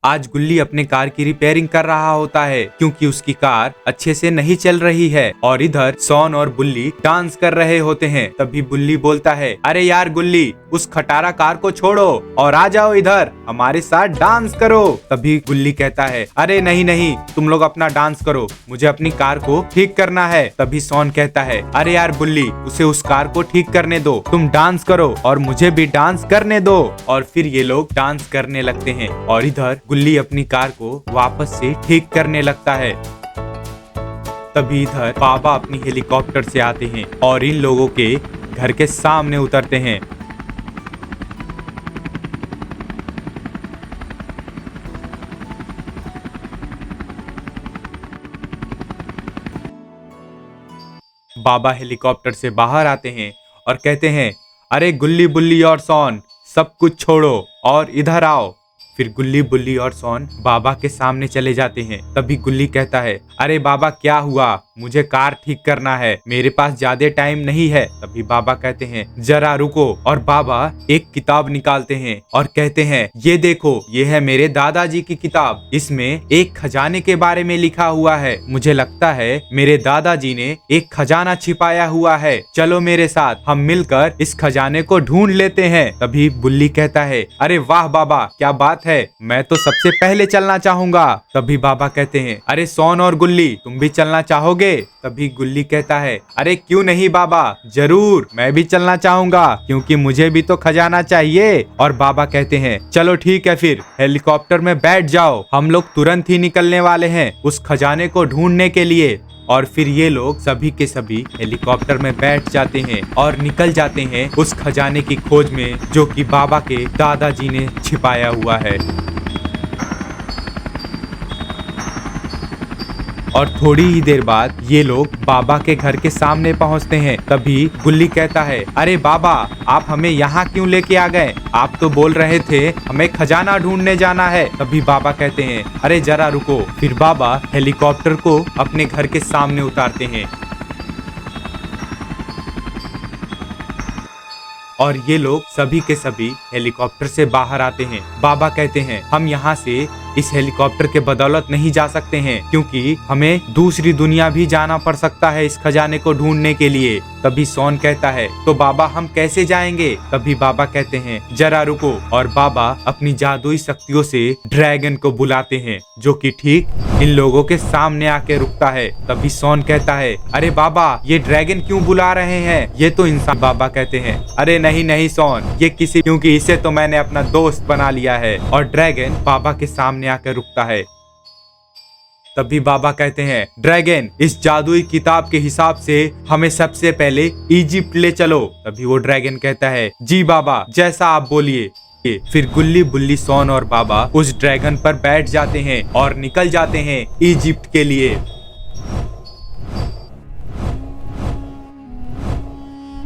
आज गुल्ली अपने कार की रिपेयरिंग कर रहा होता है क्योंकि उसकी कार अच्छे से नहीं चल रही है और इधर सॉन और बुल्ली डांस कर रहे होते हैं। तभी बुल्ली बोलता है, अरे यार गुल्ली, उस खटारा कार को छोड़ो और आ जाओ इधर हमारे साथ डांस करो। तभी गुल्ली कहता है, अरे नहीं नहीं, तुम लोग अपना डांस करो, मुझे अपनी कार को ठीक करना है। तभी सॉन कहता है, अरे यार बुल्ली, उसे उस कार को ठीक करने दो, तुम डांस करो और मुझे भी डांस करने दो। और फिर ये लोग डांस करने लगते हैं और इधर गुल्ली अपनी कार को वापस से ठीक करने लगता है। तभी इधर बाबा अपनी हेलीकॉप्टर से आते हैं और इन लोगों के घर के सामने उतरते हैं। बाबा हेलीकॉप्टर से बाहर आते हैं और कहते हैं, अरे गुल्ली बुल्ली और सॉन, सब कुछ छोड़ो और इधर आओ। फिर गुल्ली बुल्ली और सॉन बाबा के सामने चले जाते हैं। तभी गुल्ली कहता है, अरे बाबा क्या हुआ, मुझे कार ठीक करना है, मेरे पास ज्यादा टाइम नहीं है। तभी बाबा कहते हैं, जरा रुको। और बाबा एक किताब निकालते हैं और कहते हैं, ये देखो, ये है मेरे दादाजी की किताब, इसमें एक खजाने के बारे में लिखा हुआ है। मुझे लगता है मेरे दादाजी ने एक खजाना छिपाया हुआ है, चलो मेरे साथ, हम मिलकर इस खजाने को ढूंढ लेते हैं। तभी बुल्ली कहता है, अरे वाह बाबा, क्या बात है, मैं तो सबसे पहले चलना चाहूंगा। तभी बाबा कहते हैं, अरे सॉन और गुल्ली, तुम भी चलना चाहोगे? तभी गुल्ली कहता है, अरे क्यों नहीं बाबा, जरूर, मैं भी चलना चाहूंगा क्योंकि मुझे भी तो खजाना चाहिए। और बाबा कहते हैं, चलो ठीक है, फिर हेलीकॉप्टर में बैठ जाओ, हम लोग तुरंत ही निकलने वाले हैं उस खजाने को ढूंढने के लिए। और फिर ये लोग सभी के सभी हेलीकॉप्टर में बैठ जाते हैं और निकल जाते हैं उस खजाने की खोज में जो कि बाबा के दादाजी ने छिपाया हुआ है। और थोड़ी ही देर बाद ये लोग बाबा के घर के सामने पहुंचते हैं। तभी गुल्ली कहता है, अरे बाबा, आप हमें यहाँ क्यों लेके आ गए? आप तो बोल रहे थे हमें खजाना ढूंढने जाना है। तभी बाबा कहते हैं, अरे जरा रुको। फिर बाबा हेलीकॉप्टर को अपने घर के सामने उतारते हैं और ये लोग सभी के सभी हेलीकॉप्टर से बाहर आते हैं। बाबा कहते हैं, हम यहाँ से इस हेलीकॉप्टर के बदौलत नहीं जा सकते हैं क्योंकि हमें दूसरी दुनिया भी जाना पड़ सकता है इस खजाने को ढूंढने के लिए। तभी सॉन कहता है, तो बाबा हम कैसे जाएंगे? तभी बाबा कहते हैं, जरा रुको। और बाबा अपनी जादुई शक्तियों से ड्रैगन को बुलाते हैं जो कि ठीक इन लोगों के सामने आके रुकता है। तभी सॉन कहता है, अरे बाबा, ये ड्रैगन क्यों बुला रहे हैं? ये तो इंसान। बाबा कहते हैं, अरे नहीं नहीं सॉन, ये क्योंकि इसे तो मैंने अपना दोस्त बना लिया है। और ड्रैगन बाबा के सामने आकर रुकता है। तभी बाबा कहते हैं, ड्रैगन, इस जादुई किताब के हिसाब से हमें सबसे पहले इजिप्ट ले चलो। तभी वो ड्रैगन कहता है, जी बाबा, जैसा आप बोलिए। फिर गुल्ली बुल्ली सॉन और बाबा उस ड्रैगन पर बैठ जाते हैं और निकल जाते हैं इजिप्ट के लिए।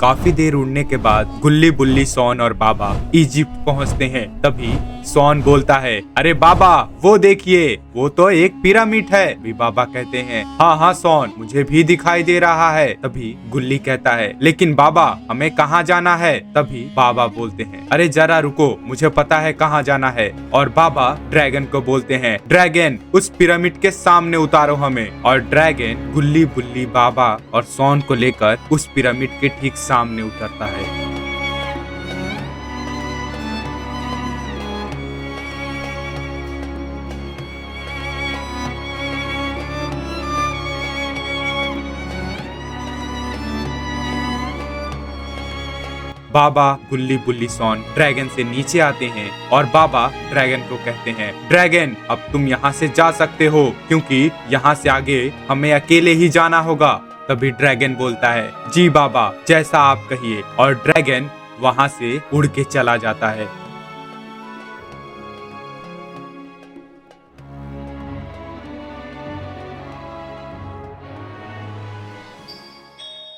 काफी देर उड़ने के बाद गुल्ली बुल्ली सॉन और बाबा इजिप्ट पहुंचते हैं। तभी सॉन बोलता है, अरे बाबा, वो देखिए, वो तो एक पिरामिड है। भी बाबा कहते हैं, हाँ हाँ सॉन, मुझे भी दिखाई दे रहा है। तभी गुल्ली कहता है, लेकिन बाबा, हमें कहाँ जाना है? तभी बाबा बोलते हैं, अरे जरा रुको, मुझे पता है कहाँ जाना है। और बाबा ड्रैगन को बोलते हैं, ड्रैगन, उस पिरामिड के सामने उतारो हमें। और ड्रैगन गुल्ली बुल्ली बाबा और सॉन को लेकर उस पिरामिड के ठीक सामने उतरता है। बाबा गुल्ली बुल्ली सॉन ड्रैगन से नीचे आते हैं और बाबा ड्रैगन को कहते हैं, ड्रैगन, अब तुम यहाँ से जा सकते हो क्योंकि यहाँ से आगे हमें अकेले ही जाना होगा। तभी ड्रैगन बोलता है, जी बाबा, जैसा आप कहिए। और ड्रैगन वहाँ से उड़ के चला जाता है।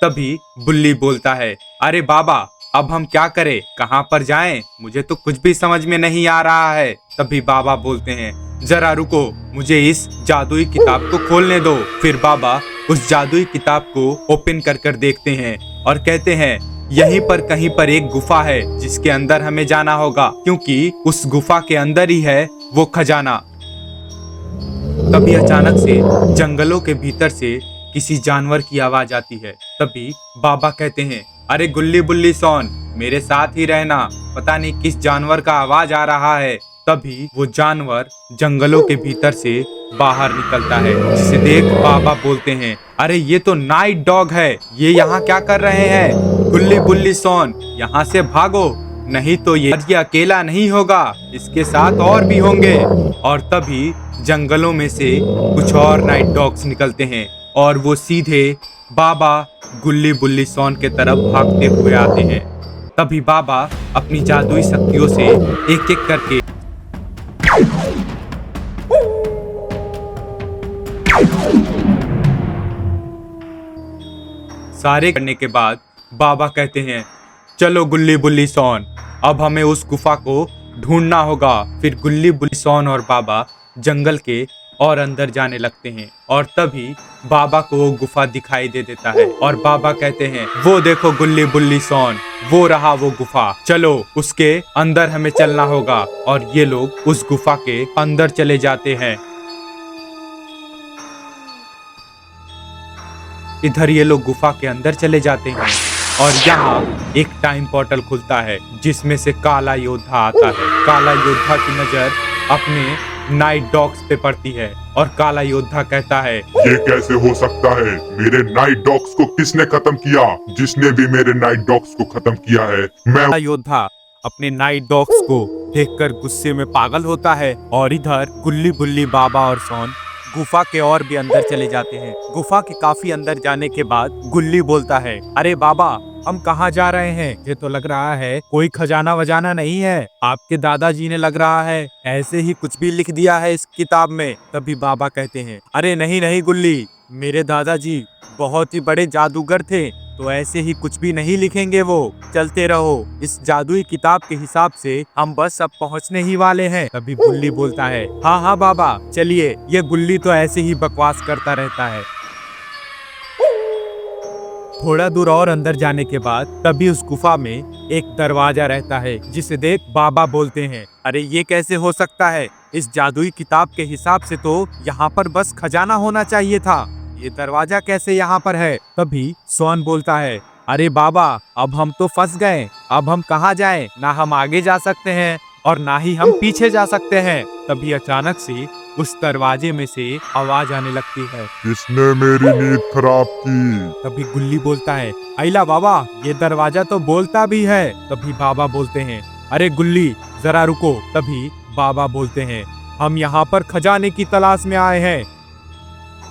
तभी बुल्ली बोलता है, अरे बाबा, अब हम क्या करें, कहाँ पर जाएं? मुझे तो कुछ भी समझ में नहीं आ रहा है। तभी बाबा बोलते हैं, जरा रुको, मुझे इस जादुई किताब को खोलने दो। फिर बाबा उस जादुई किताब को ओपन कर देखते हैं और कहते हैं, यहीं पर कहीं पर एक गुफा है जिसके अंदर हमें जाना होगा, क्योंकि उस गुफा के अंदर ही है वो खजाना। तभी अचानक से जंगलों के भीतर से किसी जानवर की आवाज आती है। तभी बाबा कहते हैं, अरे गुल्ली बुल्ली सोन, मेरे साथ ही रहना, पता नहीं किस जानवर का आवाज आ रहा है। तभी वो जानवर जंगलों के भीतर से बाहर निकलता है, जिसे देख बाबा बोलते हैं, अरे ये तो नाइट डॉग है, ये यहाँ क्या कर रहे हैं? गुल्ली बुल्ली सोन, यहाँ से भागो, नहीं तो ये अकेला नहीं होगा, इसके साथ और भी होंगे। और तभी जंगलों में से कुछ और नाइट डॉग्स निकलते हैं और वो सीधे बाबा गुल्ली बुल्ली सोन के तरफ भागते हुए आते हैं। तभी बाबा अपनी जादुई शक्तियों से एक एक करके सारे करने के बाद बाबा कहते हैं, चलो गुल्ली बुल्ली सोन, अब हमें उस गुफा को ढूंढना होगा। फिर गुल्ली बुल्ली सोन और बाबा जंगल के और अंदर जाने लगते हैं और तभी बाबा को वो गुफा दिखाई दे देता है और बाबा कहते हैं, वो देखो गुल्ली बुल्ली सोन, वो रहा वो गुफा, चलो उसके अंदर हमें चलना होगा। और ये लोग उस गुफा के अंदर चले जाते हैं। इधर ये लोग गुफा के अंदर चले जाते हैं और यहाँ एक टाइम पोर्टल खुलता है, जिसमें से काला योद्धा आता है। काला योद्धा की नजर अपने नाइट डॉग्स पे पड़ती है और काला योद्धा कहता है, ये कैसे हो सकता है? मेरे नाइट डॉग्स को किसने खत्म किया? जिसने भी मेरे नाइट डॉग्स को खत्म किया है, मैं। काला योद्धा अपने नाइट डॉग्स को देखकर गुस्से में पागल होता है और इधर गुल्ली बुल्ली बाबा और सोन गुफा के और भी अंदर चले जाते हैं। गुफा के काफी अंदर जाने के बाद गुल्ली बोलता है, अरे बाबा, हम कहाँ जा रहे हैं? ये तो लग रहा है कोई खजाना वजाना नहीं है। आपके दादाजी ने लग रहा है ऐसे ही कुछ भी लिख दिया है इस किताब में। तभी बाबा कहते हैं, अरे नहीं नहीं गुल्ली, मेरे दादाजी बहुत ही बड़े जादूगर थे, तो ऐसे ही कुछ भी नहीं लिखेंगे वो। चलते रहो, इस जादुई किताब के हिसाब से हम बस अब पहुंचने ही वाले हैं। तभी गुल्ली बोलता है, हाँ हाँ बाबा चलिए। ये गुल्ली तो ऐसे ही बकवास करता रहता है। थोड़ा दूर और अंदर जाने के बाद तभी उस गुफा में एक दरवाजा रहता है, जिसे देख बाबा बोलते हैं, अरे ये कैसे हो सकता है? इस जादुई किताब के हिसाब से तो यहाँ पर बस खजाना होना चाहिए था, ये दरवाजा कैसे यहाँ पर है? तभी सोन बोलता है, अरे बाबा, अब हम तो फंस गए, अब हम कहाँ जाएं? ना हम आगे जा सकते हैं और ना ही हम पीछे जा सकते हैं। तभी अचानक से उस दरवाजे में से आवाज आने लगती है, किसने मेरी नींद खराब की? तभी गुल्ली बोलता है, अइला बाबा, ये दरवाजा तो बोलता भी है। तभी बाबा बोलते हैं, अरे गुल्ली जरा रुको। तभी बाबा बोलते हैं, हम यहाँ पर खजाने की तलाश में आए हैं।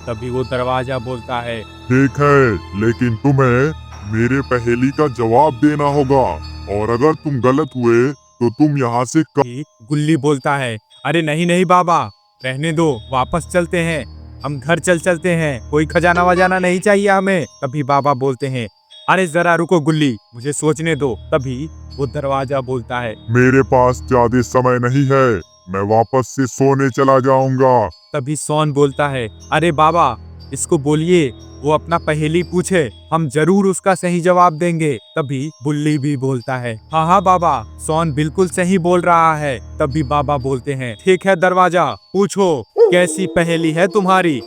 तभी वो दरवाजा बोलता है, ठीक है, लेकिन तुम्हें मेरे पहेली का जवाब देना होगा, और अगर तुम गलत हुए तो तुम यहाँ से गुल्ली बोलता है, अरे नहीं नहीं बाबा, रहने दो, वापस चलते हैं, हम घर चलते हैं, कोई खजाना वजाना नहीं चाहिए हमें। तभी बाबा बोलते हैं, अरे जरा रुको गुल्ली, मुझे सोचने दो। तभी वो दरवाजा बोलता है, मेरे पास ज्यादा समय नहीं है, मैं वापस से सोने चला जाऊंगा। तभी सोन बोलता है, अरे बाबा, इसको बोलिए वो अपना पहेली पूछे, हम जरूर उसका सही जवाब देंगे। तभी बुल्ली भी बोलता है, हाँ हाँ बाबा, सोन बिल्कुल सही बोल रहा है। तभी बाबा बोलते हैं, ठीक है दरवाजा, पूछो कैसी पहेली है तुम्हारी।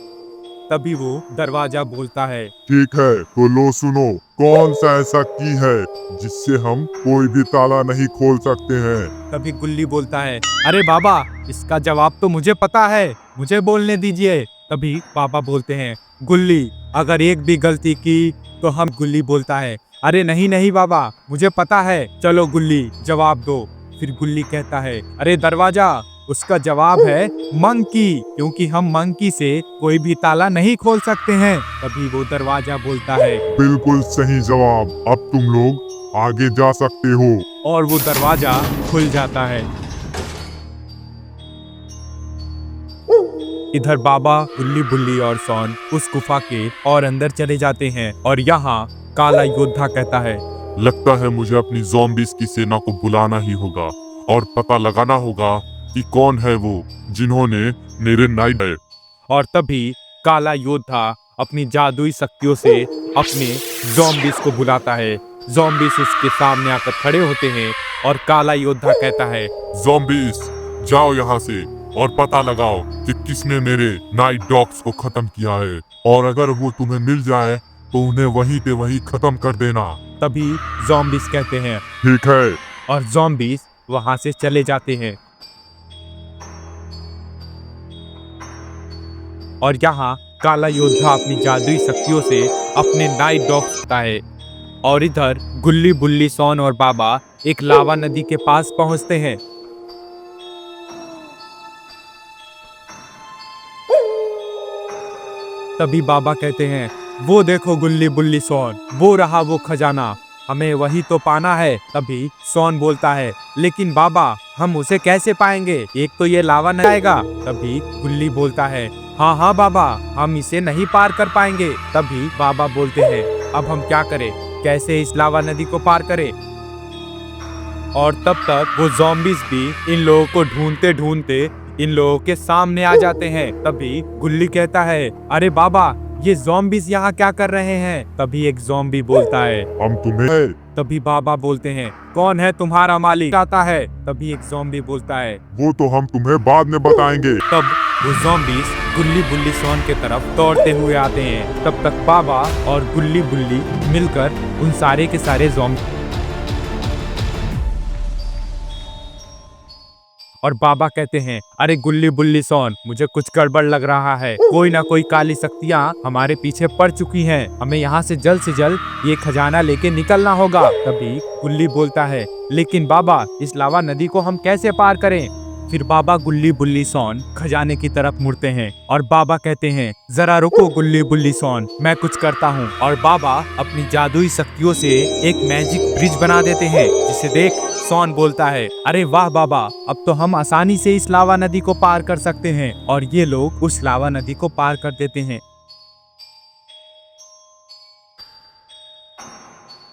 तभी वो दरवाजा बोलता है, ठीक है, तो लो सुनो, कौन सा ऐसा की है जिससे हम कोई भी ताला नहीं खोल सकते हैं? तभी गुल्ली बोलता है, अरे बाबा, इसका जवाब तो मुझे पता है, मुझे बोलने दीजिए। तभी बाबा बोलते हैं, गुल्ली, अगर एक भी गलती की तो हम। गुल्ली बोलता है, अरे नहीं नहीं बाबा, मुझे पता है, चलो गुल्ली जवाब दो। फिर गुल्ली कहता है, अरे दरवाजा, उसका जवाब है मंकी, क्योंकि हम मंकी से कोई भी ताला नहीं खोल सकते हैं। तभी वो दरवाजा बोलता है, बिल्कुल सही जवाब, अब तुम लोग आगे जा सकते हो। और वो दरवाजा खुल जाता है। इधर बाबा, गुल्ली बुल्ली और सोन उस गुफा के और अंदर चले जाते हैं और यहाँ काला योद्धा कहता है, लगता है मुझे अपनी ज़ॉम्बीज़ की सेना को बुलाना ही होगा और पता लगाना होगा कि कौन है वो जिन्होंने मेरे नाइट। और तभी काला योद्धा अपनी जादुई शक्तियों से अपने ज़ॉम्बीज़ को बुलाता है। ज़ॉम्बीज़ उसके सामने आकर खड़े होते हैं और काला योद्धा कहता है, ज़ॉम्बीज़, जाओ यहाँ से, और पता लगाओ कि किसने मेरे नाइट डॉग्स को खत्म किया है, और अगर वो तुम्हें मिल जाए तो उन्हें वहीं पे वहीं खत्म कर देना। तभी ज़ॉम्बीज कहते हैं ठीक है। और ज़ॉम्बीज वहां से चले जाते हैं। और यहाँ काला योद्धा अपनी जादुई शक्तियों से अपने नाइट डॉग्स होता है। और इधर गुल्ली बुल्ली सोन और बाबा एक लावा नदी के पास पहुंचते हैं। तभी बाबा कहते हैं, वो देखो गुल्ली बुल्ली सोन, वो रहा वो खजाना, हमें वही तो पाना है। तभी सोन बोलता है, लेकिन बाबा हम उसे कैसे पाएंगे, एक तो ये लावा नहीं आएगा। तभी गुल्ली बोलता है, हाँ हाँ बाबा, हम इसे नहीं पार कर पाएंगे। तभी बाबा बोलते हैं, अब हम क्या करें, कैसे इस लावा नदी को पार करें। और तब तक वो ज़ॉम्बीज भी इन लोगों को ढूंढते ढूंढते इन लोगों के सामने आ जाते हैं। तभी गुल्ली कहता है, अरे बाबा ये ज़ॉम्बीज यहाँ क्या कर रहे हैं। तभी एक ज़ॉम्बी बोलता है, हम तुम्हें। तभी बाबा बोलते हैं, कौन है तुम्हारा मालिक, आता है। तभी एक ज़ॉम्बी बोलता है, वो तो हम तुम्हें बाद में बताएंगे। तब वो ज़ॉम्बीज गुल्ली बुल्ली सोन के तरफ दौड़ते हुए आते हैं। तब तक बाबा और गुल्ली बुल्ली मिलकर उन सारे के सारे ज़ॉम्बी और बाबा कहते हैं, अरे गुल्ली बुल्ली सोन, मुझे कुछ गड़बड़ लग रहा है, कोई ना कोई काली शक्तियाँ हमारे पीछे पड़ चुकी हैं, हमें यहाँ से जल्द ये खजाना लेके निकलना होगा। तभी गुल्ली बोलता है, लेकिन बाबा इस लावा नदी को हम कैसे पार करें। फिर बाबा गुल्ली बुल्ली सोन खजाने की तरफ मुड़ते हैं और बाबा कहते हैं, जरा रुको गुल्ली बुल्ली सोन, मैं कुछ करता हूँ। और बाबा अपनी जादुई शक्तियों से एक मैजिक ब्रिज बना देते हैं, जिसे देख सोन बोलता है, अरे वाह बाबा, अब तो हम आसानी से इस लावा नदी को पार कर सकते हैं। और ये लोग उस लावा नदी को पार कर देते हैं।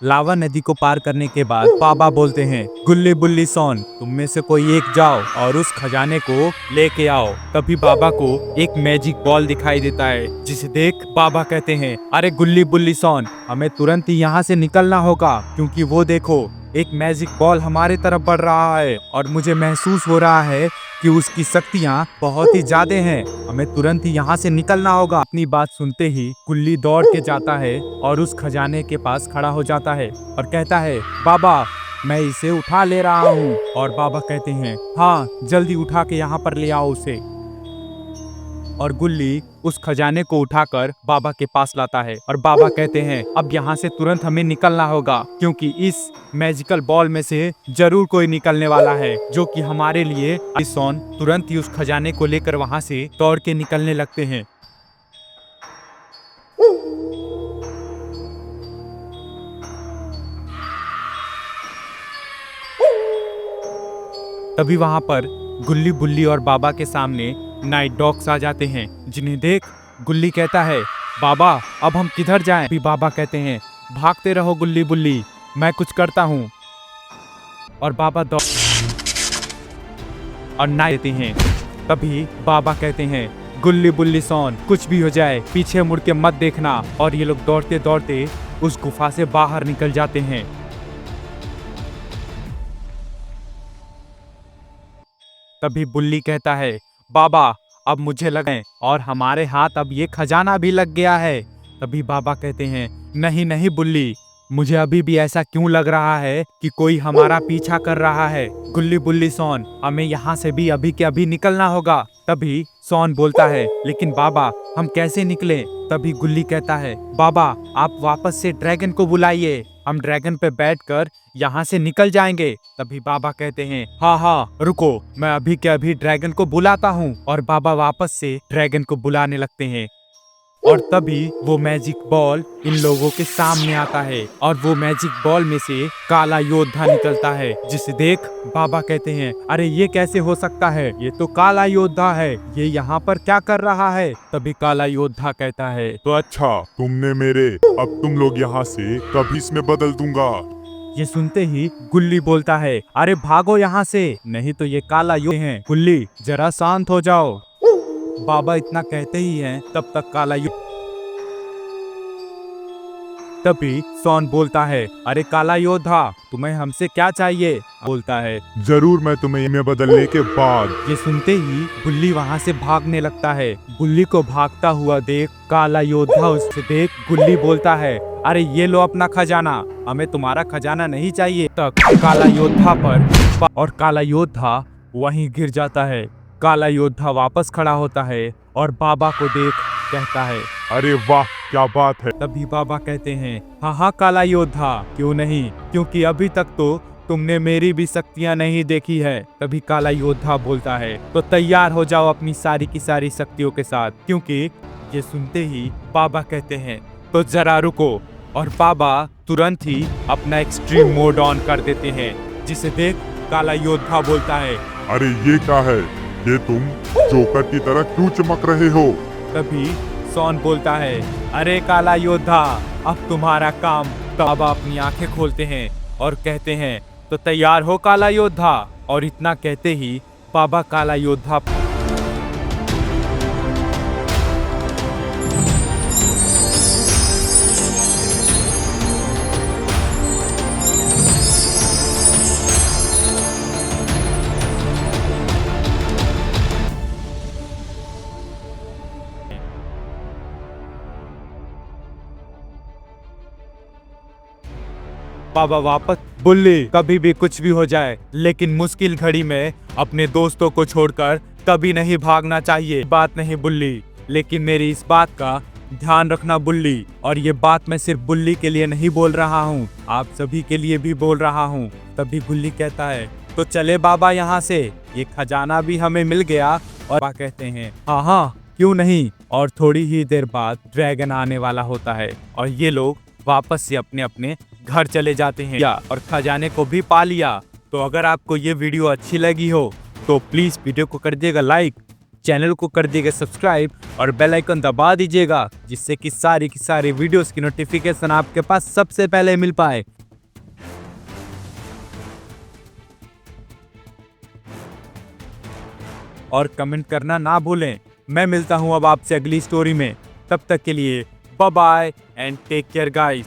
लावा नदी को पार करने के बाद बाबा बोलते हैं, गुल्ली बुल्ली सोन, तुम में से कोई एक जाओ और उस खजाने को लेके आओ। तभी बाबा को एक मैजिक बॉल दिखाई देता है, जिसे देख बाबा कहते हैं, अरे गुल्ली बुल्ली सोन, हमें तुरंत ही यहाँ से निकलना होगा, क्योंकि वो देखो एक मैजिक बॉल हमारे तरफ बढ़ रहा है और मुझे महसूस हो रहा है कि उसकी शक्तियाँ बहुत ही ज्यादा हैं, हमें तुरंत ही यहाँ से निकलना होगा। अपनी बात सुनते ही गुल्ली दौड़ के जाता है और उस खजाने के पास खड़ा हो जाता है और कहता है, बाबा मैं इसे उठा ले रहा हूँ। और बाबा कहते हैं, हाँ जल्दी उठा के यहाँ पर ले आओ उसे। और गुल्ली उस खजाने को उठाकर बाबा के पास लाता है और बाबा कहते हैं, अब यहाँ से तुरंत हमें निकलना होगा, क्योंकि इस मैजिकल बॉल में से जरूर कोई निकलने वाला है जो कि हमारे लिए। सोन तुरंत ही उस खजाने को लेकर वहाँ से दौड़ के निकलने लगते हैं। तभी वहाँ पर गुल्ली बुल्ली और बाबा के सामने नाइट डॉग्स आ जाते हैं, जिन्हें देख गुल्ली कहता है, बाबा अब हम किधर जाएं। अभी बाबा कहते हैं, भागते रहो गुल्ली बुल्ली, मैं कुछ करता हूँ। और बाबा दौड़ और नाइट देते हैं। तभी बाबा कहते हैं, गुल्ली बुल्ली सोन, कुछ भी हो जाए पीछे मुड़ के मत देखना। और ये लोग दौड़ते दौड़ते उस गुफा से बाहर निकल जाते हैं। तभी बुल्ली कहता है, बाबा अब मुझे लगे और हमारे हाथ अब ये खजाना भी लग गया है। तभी बाबा कहते हैं, नहीं नहीं बुल्ली, मुझे अभी भी ऐसा क्यों लग रहा है कि कोई हमारा पीछा कर रहा है। गुल्ली बुल्ली सोन, हमें यहाँ से भी अभी के अभी निकलना होगा। तभी सोन बोलता है, लेकिन बाबा हम कैसे निकले। तभी गुल्ली कहता है, बाबा आप वापस से ड्रैगन को बुलाइए, हम ड्रैगन पे बैठकर यहाँ से निकल जाएंगे। तभी बाबा कहते हैं, हाँ हाँ रुको, मैं अभी के अभी ड्रैगन को बुलाता हूँ। और बाबा वापस से ड्रैगन को बुलाने लगते हैं। और तभी वो मैजिक बॉल इन लोगों के सामने आता है और वो मैजिक बॉल में से काला योद्धा निकलता है, जिसे देख बाबा कहते हैं, अरे ये कैसे हो सकता है, ये तो काला योद्धा है, ये यहाँ पर क्या कर रहा है। तभी काला योद्धा कहता है, तो अच्छा तुमने मेरे, अब तुम लोग यहाँ से कभी इसमें बदल दूंगा। ये सुनते ही गुल्ली बोलता है, अरे भागो यहाँ से, नहीं तो ये काला योद्धा हैं। गुल्ली जरा शांत हो जाओ। बाबा इतना कहते ही हैं, तब तक काला तभी सॉन बोलता है, अरे काला योद्धा, तुम्हें हमसे क्या चाहिए? बोलता है, जरूर मैं तुम्हें में बदलने के बाद। ये सुनते ही गुल्ली वहाँ से भागने लगता है। गुल्ली को भागता हुआ देख काला योद्धा उससे देख गुल्ली बोलता है, अरे ये लो अपना खजाना, हमें तुम्हारा खजाना नहीं चाहिए। तक काला योद्धा पर और काला योद्धा वहीं गिर जाता है। काला योद्धा वापस खड़ा होता है और बाबा को देख कहता है, अरे वाह, क्या बात है। तभी बाबा कहते हैं, हाँ हाँ काला योद्धा, क्यों नहीं, क्योंकि अभी तक तो तुमने मेरी भी शक्तियां नहीं देखी है। तभी काला योद्धा बोलता है, तो तैयार हो जाओ अपनी सारी की सारी शक्तियों के साथ, क्योंकि ये सुनते ही बाबा कहते हैं, तो जरा रुको। और बाबा तुरंत ही अपना एक्सट्रीम मोड ऑन कर देते हैं, जिसे देख काला योद्धा बोलता है, अरे ये क्या है, ये तुम जोकर की तरह क्यों चमक रहे हो? तभी सॉन बोलता है, अरे काला योद्धा, अब तुम्हारा काम। बाबा अपनी आंखें खोलते हैं और कहते हैं, तो तैयार हो काला योद्धा। और इतना कहते ही बाबा काला योद्धा बाबा वापस, बुल्ली, कभी भी कुछ भी हो जाए, लेकिन मुश्किल घड़ी में अपने दोस्तों को छोड़कर कभी नहीं भागना चाहिए। बात नहीं बुल्ली, लेकिन मेरी इस बात का ध्यान रखना बुल्ली। और ये बात मैं सिर्फ बुल्ली के लिए नहीं बोल रहा हूँ, आप सभी के लिए भी बोल रहा हूँ। तभी बुल्ली कहता है, तो चले बाबा यहाँ से, ये खजाना भी हमें मिल गया। और बाबा कहते हैं, हाँ हाँ क्यों नहीं। और थोड़ी ही देर बाद ड्रैगन आने वाला होता है और ये लोग वापस से अपने अपने घर चले जाते हैं और खजाने को भी पा लिया। तो अगर आपको ये वीडियो अच्छी लगी हो तो प्लीज वीडियो को कर दिएगा लाइक, चैनल को कर दिएगा सब्सक्राइब और बेल आइकन दबा दीजिएगा, जिससे कि सारी की सारी वीडियोस की नोटिफिकेशन आपके पास सबसे पहले मिल पाए। और कमेंट करना ना भूलें। मैं मिलता हूं अब आपसे अगली स्टोरी में, तब तक के लिए bye bye and take care guys.